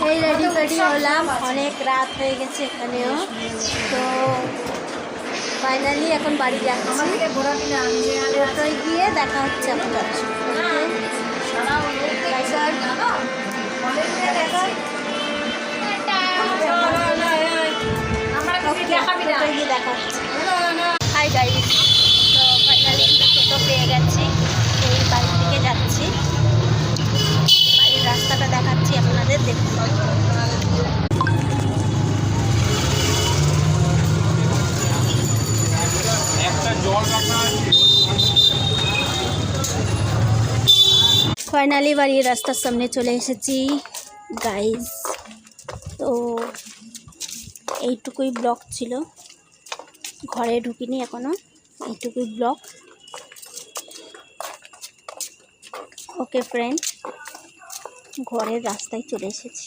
এই রেডি হলাম, অনেক রাত হয়ে গেছে এখানেও। তো ফাইনালি এখন বাড়ি যাচ্ছি। টোটোয় গিয়ে দেখা হচ্ছে আপনার দেখা হচ্ছে। হাই গাইস, তো ফাইনালি টোটো পেয়ে গেছি, এই বাড়ির দিকে যাচ্ছি। বাড়ির রাস্তাটা দেখাচ্ছি আপনাদের, দেখুন। ফাইনালি বাড়ির রাস্তার সামনে চলে এসেছি গাইস। তো এইটুকুই ব্লগ ছিল, ঘরে ঢুকিনি এখনো, এইটুকুই ব্লগ। ওকে ফ্রেন্ড, ঘরের রাস্তায় চলে এসেছি।